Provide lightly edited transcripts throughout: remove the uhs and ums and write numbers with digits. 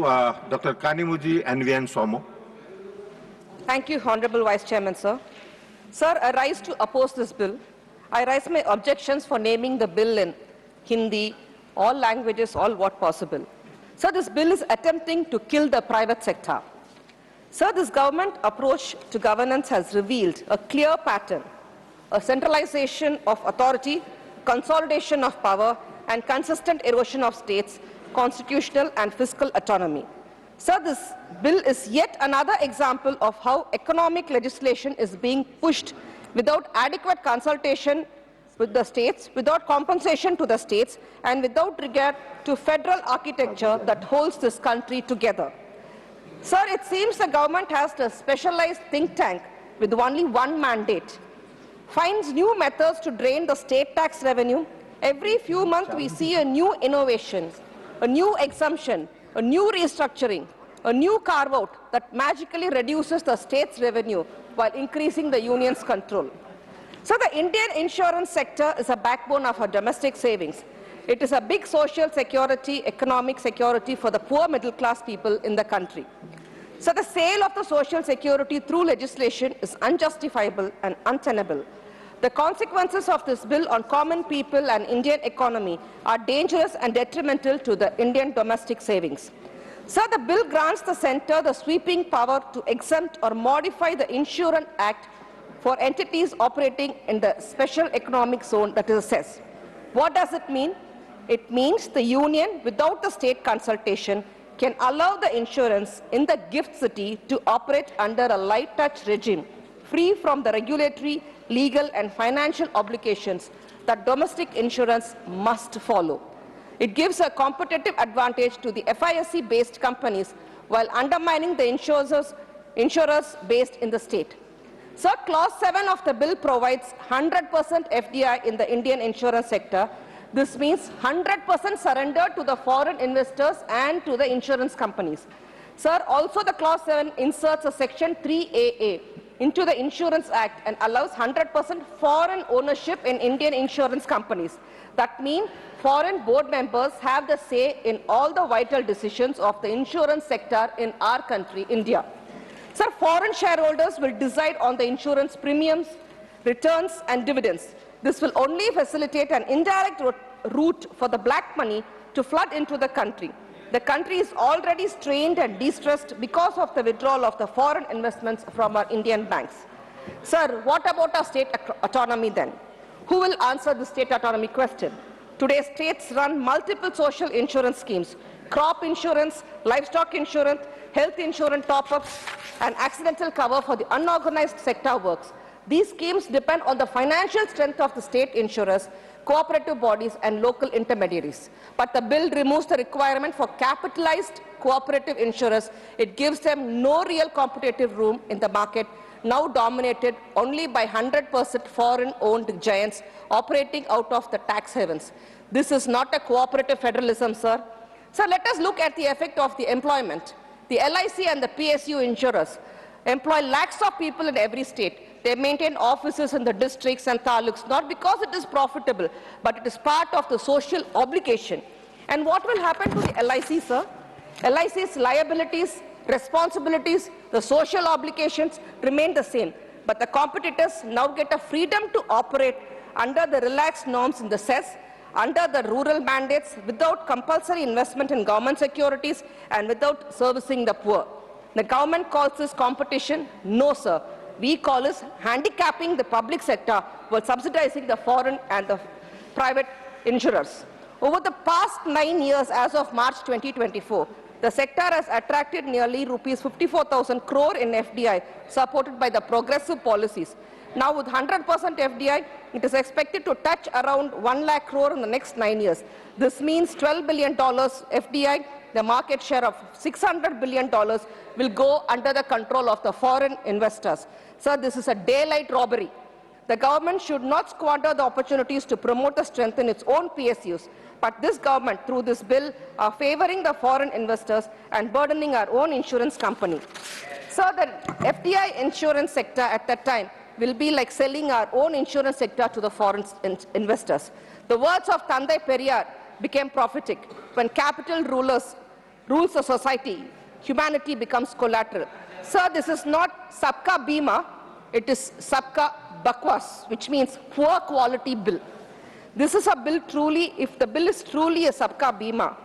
Dr. Kanimuji Anvian Somo. Thank you, Honorable Vice Chairman, sir. Sir, I rise to oppose this bill. I raise my objections for naming the bill in Hindi, all languages, all what possible. Sir, this bill is attempting to kill the private sector. Sir, this government approach to governance has revealed a clear pattern, a centralization of authority, consolidation of power, and consistent erosion of states' constitutional and fiscal autonomy. Sir, this bill is yet another example of how economic legislation is being pushed without adequate consultation with the states, without compensation to the states, and without regard to federal architecture that holds this country together. Sir, it seems the government has a specialized think tank with only one mandate, finds new methods to drain the state tax revenue. Every few months we see a new innovation, a new exemption, a new restructuring, a new carve-out that magically reduces the state's revenue while increasing the union's control. So the Indian insurance sector is a backbone of our domestic savings. It is a big social security, economic security for the poor middle-class people in the country. So the sale of the social security through legislation is unjustifiable and untenable. The consequences of this bill on common people and Indian economy are dangerous and detrimental to the Indian domestic savings. Sir, the bill grants the centre the sweeping power to exempt or modify the Insurance Act for entities operating in the special economic zone that is CEZ. What does it mean? It means the union, without the state consultation, can allow the insurance in the gift city to operate under a light touch regime, free from the regulatory, legal and financial obligations that domestic insurance must follow. It gives a competitive advantage to the FISC-based companies while undermining the insurers based in the state. Sir, Clause 7 of the bill provides 100% FDI in the Indian insurance sector. This means 100% surrender to the foreign investors and to the insurance companies. Sir, also the Clause 7 inserts a Section 3AA into the Insurance Act and allows 100% foreign ownership in Indian insurance companies. That means foreign board members have the say in all the vital decisions of the insurance sector in our country, India. Sir, foreign shareholders will decide on the insurance premiums, returns and dividends. This will only facilitate an indirect route for the black money to flood into the country. The country is already strained and distressed because of the withdrawal of the foreign investments from our Indian banks. Sir, what about our state autonomy then? Who will answer the state autonomy question? Today, states run multiple social insurance schemes: crop insurance, livestock insurance, health insurance top-ups, and accidental cover for the unorganized sector works. These schemes depend on the financial strength of the state insurers, cooperative bodies, and local intermediaries. But the bill removes the requirement for capitalized cooperative insurers. It gives them no real competitive room in the market, now dominated only by 100% foreign-owned giants operating out of the tax havens. This is not a cooperative federalism, sir. Sir, let us look at the effect of the employment. The LIC and the PSU insurers employ lakhs of people in every state. They maintain offices in the districts and taluks, not because it is profitable, but it is part of the social obligation. And what will happen to the LIC, sir? LIC's liabilities, responsibilities, the social obligations remain the same, but the competitors now get a freedom to operate under the relaxed norms in the CEZ, under the rural mandates, without compulsory investment in government securities and without servicing the poor. The government calls this competition. No, sir. We call this handicapping the public sector while subsidizing the foreign and the private insurers. Over the past 9 years, as of March 2024, the sector has attracted nearly rupees 54,000 crore in FDI, supported by the progressive policies. Now, with 100% FDI, it is expected to touch around 1 lakh crore in the next 9 years. This means $12 billion FDI, the market share of $600 billion will go under the control of the foreign investors. Sir, this is a daylight robbery. The government should not squander the opportunities to promote the strength in its own PSUs. But this government, through this bill, are favoring the foreign investors and burdening our own insurance company. Sir, the FDI insurance sector at that time will be like selling our own insurance sector to the foreign investors. The words of Tandai Periyar became prophetic when capital rulers rules the society, humanity becomes collateral. Sir, this is not Sabka Bima, it is Sabka Bakwas, which means poor quality bill. This is a bill truly, if the bill is truly a Sabka Bima,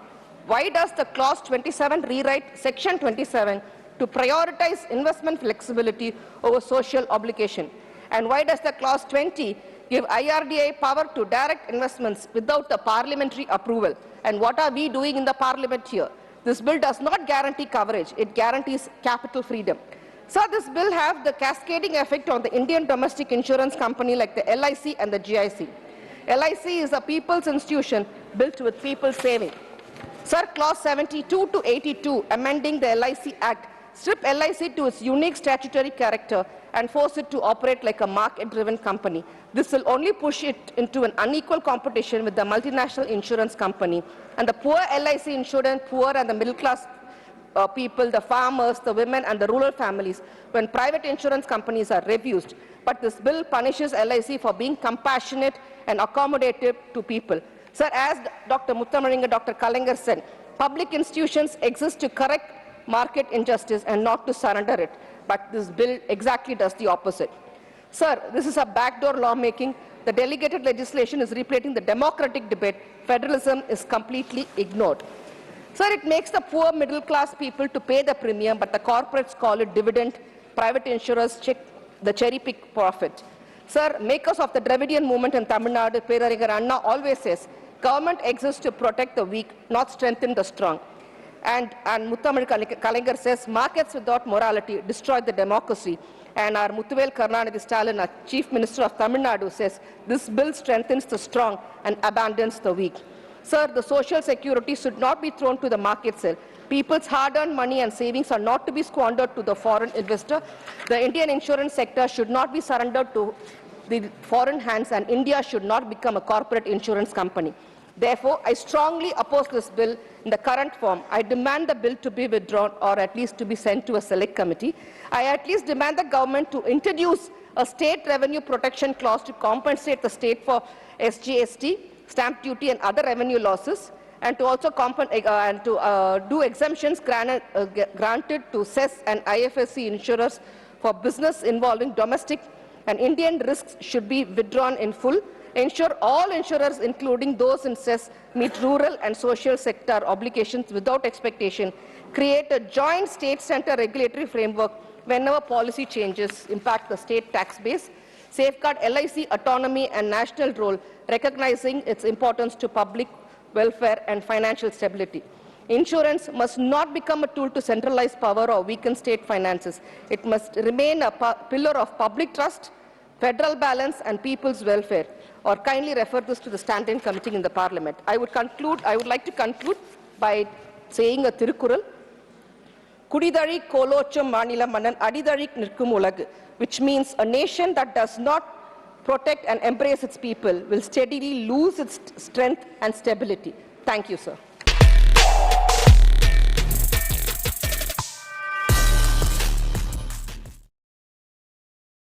why does the clause 27 rewrite section 27 to prioritize investment flexibility over social obligation? And why does the clause 20 give IRDA power to direct investments without the parliamentary approval? And what are we doing in the parliament here? This bill does not guarantee coverage, it guarantees capital freedom. So this bill have the cascading effect on the Indian domestic insurance company like the LIC and the GIC. LIC is a people's institution built with people's saving. Sir, clause 72 to 82 amending the LIC Act strip LIC to its unique statutory character and force it to operate like a market-driven company. This will only push it into an unequal competition with the multinational insurance company. And the poor LIC insurance, poor and the middle-class people, the farmers, the women and the rural families when private insurance companies are refused. But this bill punishes LIC for being compassionate and accommodative to people. Sir, as Dr. Muttamalinga, Dr. Kalaignar said, public institutions exist to correct market injustice and not to surrender it. But this bill exactly does the opposite. Sir, this is a backdoor lawmaking. The delegated legislation is replacing the democratic debate. Federalism is completely ignored. Sir, it makes the poor middle class people to pay the premium, but the corporates call it dividend. Private insurers check the cherry pick profit. Sir, makers of the Dravidian movement in Tamil Nadu, Perarigar Anna always says, government exists to protect the weak, not strengthen the strong. And Kalaignar says, markets without morality destroy the democracy. And our Muthuvel Karunanidhi, our Chief Minister of Tamil Nadu, says, this bill strengthens the strong and abandons the weak. Sir, the social security should not be thrown to the market sale. People's hard-earned money and savings are not to be squandered to the foreign investor. The Indian insurance sector should not be surrendered to the foreign hands, and India should not become a corporate insurance company. Therefore, I strongly oppose this bill in the current form. I demand the bill to be withdrawn or at least to be sent to a select committee. I at least demand the government to introduce a state revenue protection clause to compensate the state for SGST, stamp duty and other revenue losses, and to also do exemptions granted to CES and IFSC insurers for business involving domestic and Indian risks should be withdrawn in full. Ensure all insurers, including those in CES, meet rural and social sector obligations without expectation. Create a joint state-center regulatory framework whenever policy changes impact the state tax base. Safeguard LIC autonomy and national role, recognizing its importance to public welfare and financial stability. Insurance must not become a tool to centralize power or weaken state finances. It must remain a pillar of public trust, federal balance and people's welfare. Or kindly refer this to the standing committee in the parliament. I would like to conclude by saying a Tirukural, Kudidari Kolochum Manila Manan Adidarik Nirkum Ulag, which means a nation that does not protect and embrace its people will steadily lose its strength and stability. Thank you, sir.